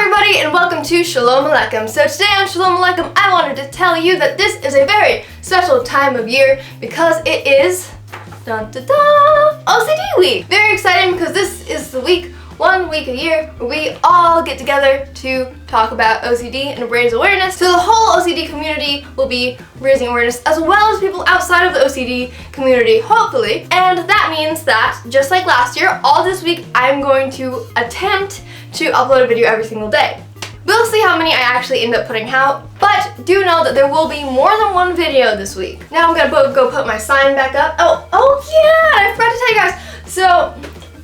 everybody, and welcome to Shalom Aleichem. So today on Shalom Aleichem, I wanted to tell you that this is a very special time of year because it is OCD week. Very exciting because this is the week, 1 week a year, where we all get together to talk about OCD and raise awareness. So the whole OCD community will be raising awareness, as well as people outside of the OCD community, hopefully. And that means that, just like last year, all this week I'm going to attempt to upload a video every single day. We'll see how many I actually end up putting out, but do know that there will be more than one video this week. Now I'm gonna go put my sign back up. Oh yeah, I forgot to tell you guys. So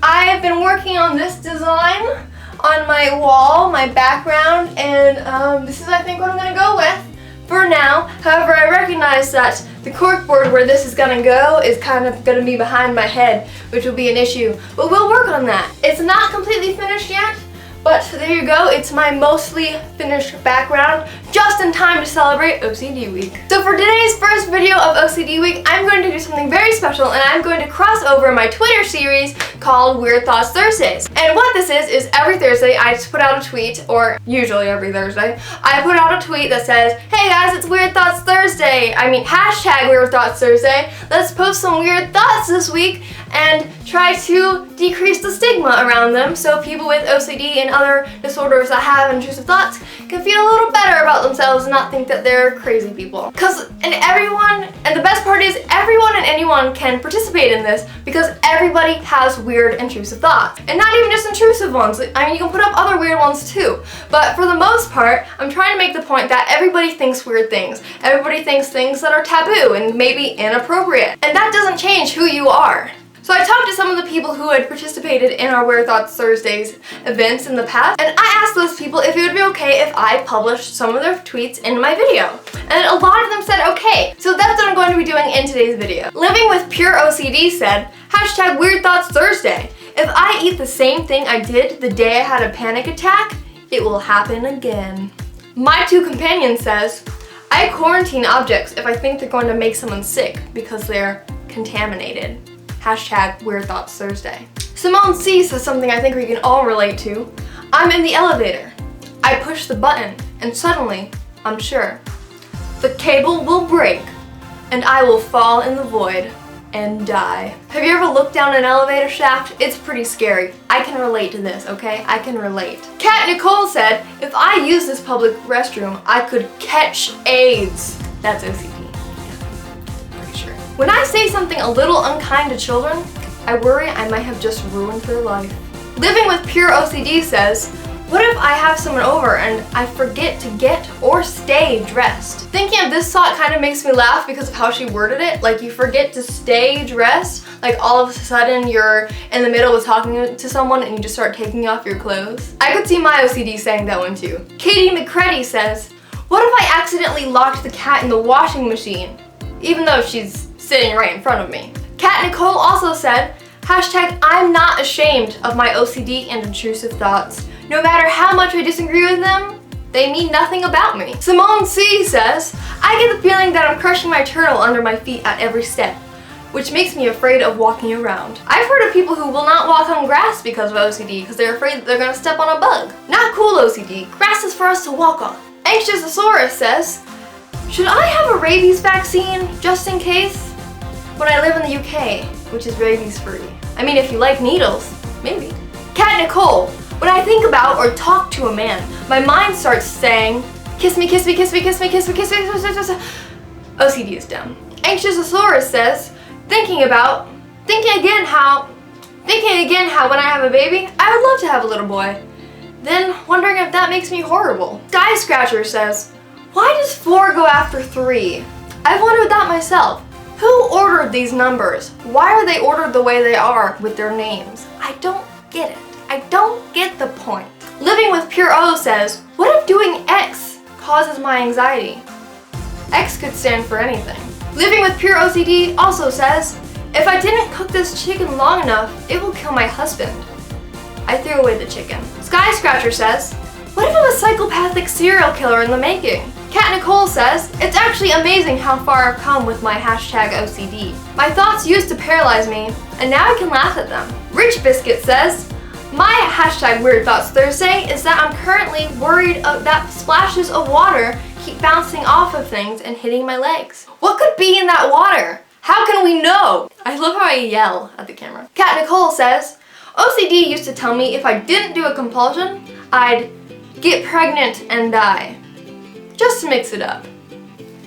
I have been working on this design on my wall, my background, and this is, I think, what I'm gonna go with for now. However, I recognize that the corkboard where this is gonna go is kind of gonna be behind my head, which will be an issue, but we'll work on that. It's not completely finished yet, but there you go, it's my mostly finished background, just in time to celebrate OCD week. So for today's first video of OCD week, I'm going to do something very special, and I'm going to cross over my Twitter series called Weird Thoughts Thursdays. And what this is every Thursday I just put out a tweet, or usually every Thursday, I put out a tweet that says, hey guys, it's Weird Thoughts Thursday. hashtag Weird Thoughts Thursday. Let's post some weird thoughts this week and try to decrease the stigma around them so people with OCD and other disorders that have intrusive thoughts can feel a little better about themselves and not think that they're crazy people. And the best part is everyone and anyone can participate in this because everybody has weird intrusive thoughts. And not even just intrusive ones, I mean, you can put up other weird ones too. But for the most part, I'm trying to make the point that everybody thinks weird things. Everybody thinks things that are taboo and maybe inappropriate. And that doesn't change who you are. So I talked to some of the people who had participated in our Weird Thoughts Thursdays events in the past, and I asked those people if it would be okay if I published some of their tweets in my video. And a lot of them said okay, so that's what I'm going to be doing in today's video. Living with Pure OCD said, hashtag Weird Thoughts Thursday. If I eat the same thing I did the day I had a panic attack, it will happen again. My Two Companions says, I quarantine objects if I think they're going to make someone sick because they're contaminated. Hashtag Weird Thoughts Thursday. Simone C says something I think we can all relate to. I'm in the elevator. I push the button and suddenly, I'm sure, the cable will break and I will fall in the void and die. Have you ever looked down an elevator shaft? It's pretty scary. I can relate to this, okay? I can relate. Kat Nicole said, if I use this public restroom, I could catch AIDS. That's OCD. When I say something a little unkind to children, I worry I might have just ruined their life. Living with Pure OCD says, what if I have someone over and I forget to get or stay dressed? Thinking of this thought kind of makes me laugh because of how she worded it. Like, you forget to stay dressed, like all of a sudden you're in the middle of talking to someone and you just start taking off your clothes. I could see my OCD saying that one too. Katie McCready says, what if I accidentally locked the cat in the washing machine, even though she's sitting right in front of me? Kat Nicole also said, hashtag I'm not ashamed of my OCD and intrusive thoughts. No matter how much I disagree with them, they mean nothing about me. Simone C says, I get the feeling that I'm crushing my turtle under my feet at every step, which makes me afraid of walking around. I've heard of people who will not walk on grass because of OCD because they're afraid that they're gonna step on a bug. Not cool, OCD. Grass is for us to walk on. Anxiosaurus says, should I have a rabies vaccine just in case? When I live in the UK, which is rabies free. I mean, if you like needles, maybe. Kat Nicole, when I think about or talk to a man, my mind starts saying, kiss me, kiss me, kiss me, kiss me, kiss me, kiss me, kiss me. OCD is dumb. Anxiosaurus says, thinking again how when I have a baby, I would love to have a little boy. Then wondering if that makes me horrible. Sky Scratcher says, why does 4 go after 3? I've wondered that myself. Who ordered these numbers? Why are they ordered the way they are with their names? I don't get it. I don't get the point. Living with Pure O says, what if doing X causes my anxiety? X could stand for anything. Living with Pure OCD also says, if I didn't cook this chicken long enough, it will kill my husband. I threw away the chicken. Sky Scratcher says, what if I'm a psychopathic serial killer in the making? Kat Nicole says, it's actually amazing how far I've come with my hashtag OCD. My thoughts used to paralyze me, and now I can laugh at them. Rich Biscuit says, My hashtag Weird Thoughts Thursday is that I'm currently worried that splashes of water keep bouncing off of things and hitting my legs. What could be in that water? How can we know? I love how I yell at the camera. Kat Nicole says, OCD used to tell me if I didn't do a compulsion, I'd get pregnant and die. Just to mix it up.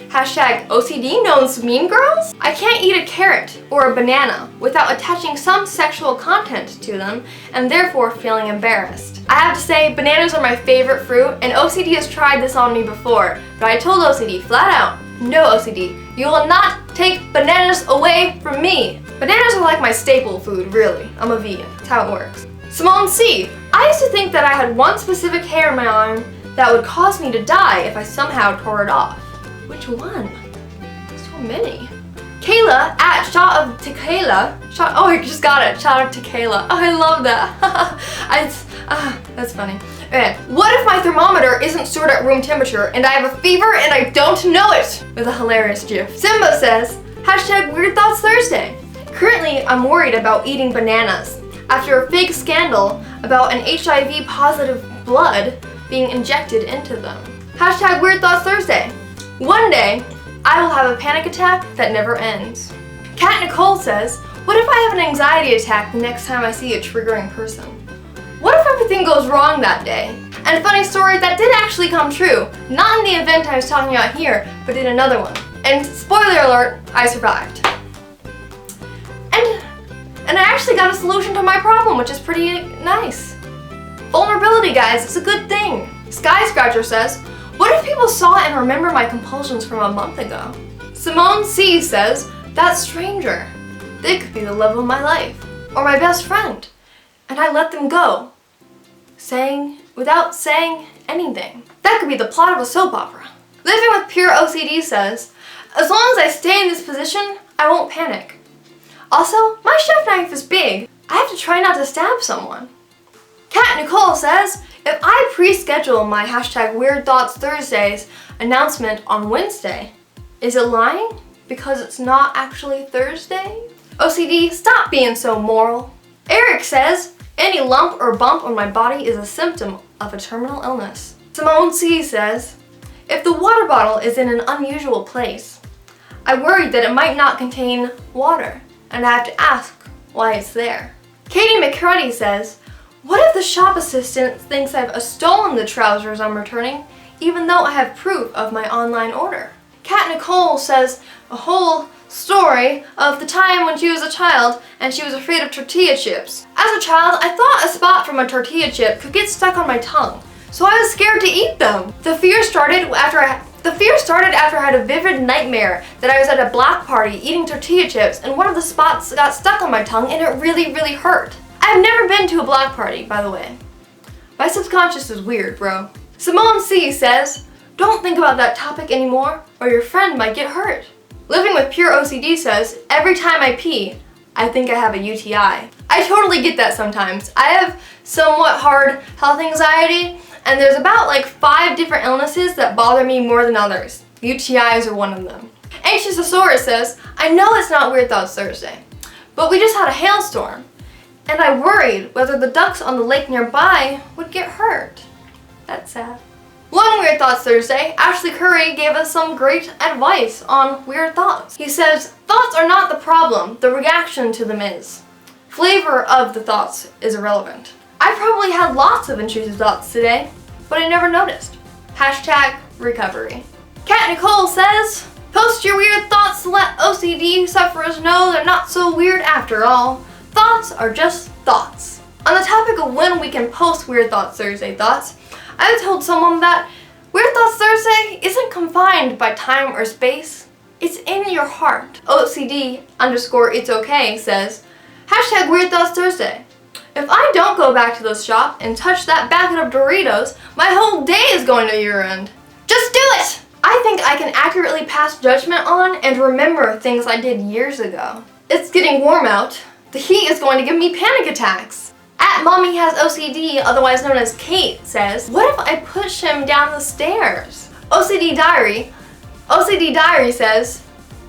Hashtag OCD knows Mean Girls? I can't eat a carrot or a banana without attaching some sexual content to them and therefore feeling embarrassed. I have to say, bananas are my favorite fruit, and OCD has tried this on me before, but I told OCD flat out, no OCD, you will not take bananas away from me. Bananas are like my staple food, really. I'm a vegan, that's how it works. Simone C. I used to think that I had one specific hair in my arm that would cause me to die if I somehow tore it off. Which one? So many. Kayla at Shot of Tequila. Oh, I just got it. Shot of Tequila. Oh, I love that. That's funny. Okay. What if my thermometer isn't stored at room temperature and I have a fever and I don't know it? With a hilarious gif. Simba says, hashtag Weird Thoughts Thursday. Currently, I'm worried about eating bananas after a fake scandal about an HIV positive blood being injected into them. Hashtag Weird Thoughts Thursday. One day, I will have a panic attack that never ends. Kat Nicole says, what if I have an anxiety attack the next time I see a triggering person? What if everything goes wrong that day? And funny story, that did actually come true. Not in the event I was talking about here, but in another one. And spoiler alert, I survived. And I actually got a solution to my problem, which is pretty nice. Vulnerability, guys, it's a good thing. Sky Scratcher says, what if people saw and remember my compulsions from a month ago? Simone C says, that stranger, they could be the love of my life, or my best friend, and I let them go, without saying anything. That could be the plot of a soap opera. Living with Pure OCD says, as long as I stay in this position, I won't panic. Also, my chef knife is big. I have to try not to stab someone. Kat Nicole says, if I pre-schedule my hashtag Weird Thoughts Thursdays announcement on Wednesday, is it lying because it's not actually Thursday? OCD, stop being so moral. Eric says, any lump or bump on my body is a symptom of a terminal illness. Simone C says, if the water bottle is in an unusual place, I worry that it might not contain water, and I have to ask why it's there. Katie McCruddy says, what if the shop assistant thinks I've stolen the trousers I'm returning, even though I have proof of my online order? Kat Nicole says a whole story of the time when she was a child and she was afraid of tortilla chips. As a child, I thought a spot from a tortilla chip could get stuck on my tongue, so I was scared to eat them. The fear started after I had a vivid nightmare that I was at a block party eating tortilla chips and one of the spots got stuck on my tongue and it really, really hurt. I've never been to a block party, by the way. My subconscious is weird, bro. Simone C says, don't think about that topic anymore or your friend might get hurt. Living with Pure OCD says, every time I pee, I think I have a UTI. I totally get that sometimes. I have somewhat hard health anxiety, and there's about like 5 different illnesses that bother me more than others. UTIs are one of them. Anxiousosaurus says, I know it's not Weird Thoughts Thursday, but we just had a hailstorm, and I worried whether the ducks on the lake nearby would get hurt. That's sad. One Weird Thoughts Thursday, Ashley Curry gave us some great advice on weird thoughts. He says, thoughts are not the problem, the reaction to them is. Flavor of the thoughts is irrelevant. I probably had lots of intrusive thoughts today, but I never noticed. Hashtag recovery. Kat Nicole says, post your weird thoughts to let OCD sufferers know they're not so weird after all. Thoughts are just thoughts. On the topic of when we can post Weird Thoughts Thursday thoughts, I told someone that Weird Thoughts Thursday isn't confined by time or space. It's in your heart. OCD_it's okay says, hashtag Weird Thoughts Thursday. If I don't go back to the shop and touch that packet of Doritos, my whole day is going to your end. Just do it! I think I can accurately pass judgment on and remember things I did years ago. It's getting warm out. The heat is going to give me panic attacks. At Mommy Has OCD, otherwise known as Kate, says, what if I push him down the stairs? OCD Diary says,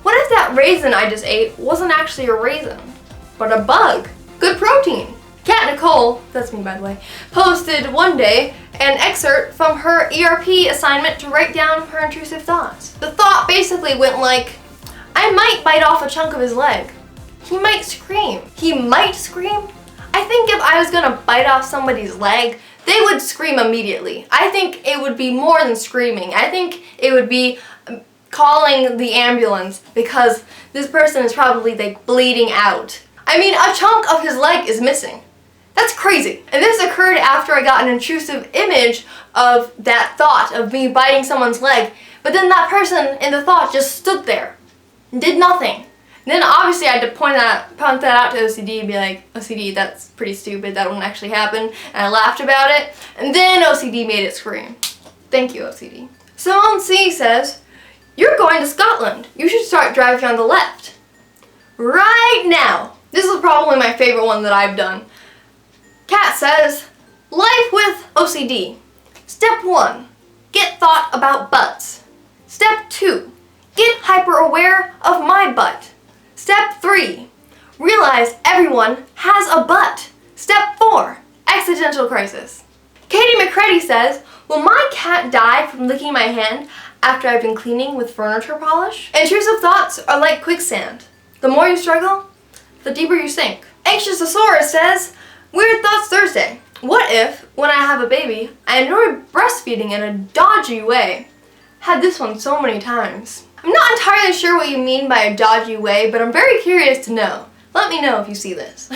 what if that raisin I just ate wasn't actually a raisin, but a bug? Good protein. Kat Nicole, that's me by the way, posted one day an excerpt from her ERP assignment to write down her intrusive thoughts. The thought basically went like, I might bite off a chunk of his leg. He might scream. He might scream? I think if I was gonna bite off somebody's leg, they would scream immediately. I think it would be more than screaming. I think it would be calling the ambulance because this person is probably like bleeding out. I mean, a chunk of his leg is missing. That's crazy. And this occurred after I got an intrusive image of that thought of me biting someone's leg, but then that person in the thought just stood there and did nothing. And then obviously I had to point that out to OCD and be like, OCD, that's pretty stupid, that won't actually happen. And I laughed about it, and then OCD made it scream. Thank you, OCD. Simone C says, you're going to Scotland. You should start driving on the left. Right now. This is probably my favorite one that I've done. Kat says, life with OCD. Step 1, get thought about butts. Step 2, get hyper aware of my butt. Step 3, realize everyone has a butt. Step 4, existential crisis. Katie McCready says, will my cat die from licking my hand after I've been cleaning with furniture polish? Intrusive thoughts are like quicksand. The more you struggle, the deeper you sink. Anxiousosaurus says, Weird Thoughts Thursday. What if, when I have a baby, I enjoy breastfeeding in a dodgy way? Had this one so many times. I'm not entirely sure what you mean by a dodgy way, but I'm very curious to know. Let me know if you see this.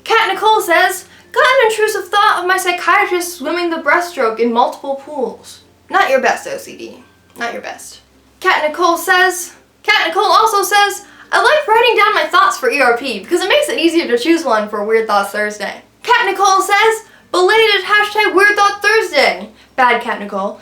Kat Nicole says, got an intrusive thought of my psychiatrist swimming the breaststroke in multiple pools. Not your best, OCD. Not your best. Kat Nicole also says, I like writing down my thoughts for ERP because it makes it easier to choose one for Weird Thoughts Thursday. Kat Nicole says, belated hashtag Weird Thought Thursday. Bad Kat Nicole.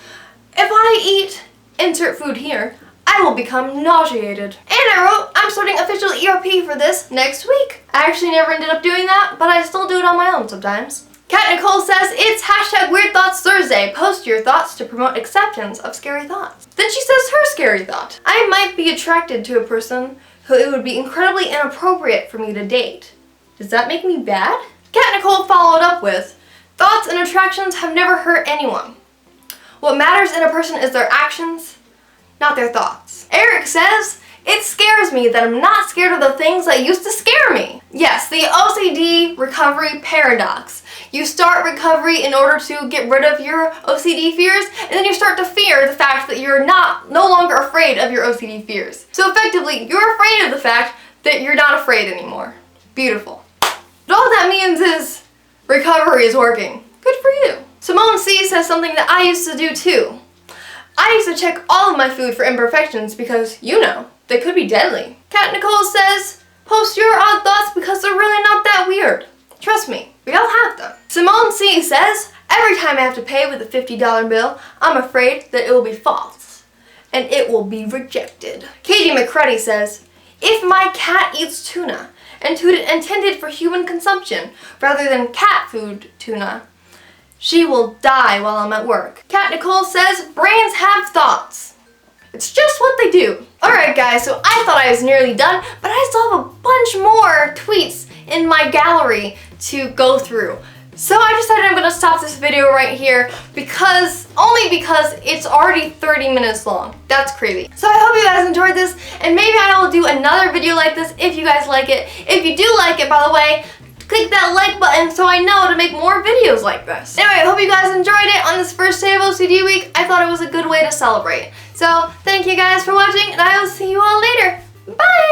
If I eat insert food here, I will become nauseated. And I wrote, I'm starting official ERP for this next week. I actually never ended up doing that, but I still do it on my own sometimes. Kat Nicole says, it's hashtag Weird Thoughts Thursday. Post your thoughts to promote acceptance of scary thoughts. Then she says her scary thought. I might be attracted to a person who it would be incredibly inappropriate for me to date. Does that make me bad? Kat Nicole followed up with, thoughts and attractions have never hurt anyone. What matters in a person is their actions, not their thoughts. Eric says, it scares me that I'm not scared of the things that used to scare me. Yes, the OCD recovery paradox. You start recovery in order to get rid of your OCD fears, and then you start to fear the fact that you're no longer afraid of your OCD fears. So effectively, you're afraid of the fact that you're not afraid anymore. Beautiful. But all that means is recovery is working. Good for you. Simone C says something that I used to do too. I used to check all of my food for imperfections because, you know, they could be deadly. Kat Nicole says, post your odd thoughts because they're really not that weird. Trust me, we all have them. Simone C says, every time I have to pay with a $50 bill, I'm afraid that it will be false and it will be rejected. Katie McCready says, if my cat eats tuna and intended for human consumption rather than cat food tuna, she will die while I'm at work. Kat Nicole says, brains have thoughts. It's just what they do. Alright guys, so I thought I was nearly done, but I still have a bunch more tweets in my gallery to go through. So I decided I'm going to stop this video right here only because it's already 30 minutes long. That's crazy. So I hope you guys enjoyed this, and maybe I will do another video like this if you guys like it. If you do like it, by the way, click that like button so I know to make more videos like this. Anyway, I hope you guys enjoyed it on this first day of OCD week. I thought it was a good way to celebrate. So thank you guys for watching, and I will see you all later. Bye!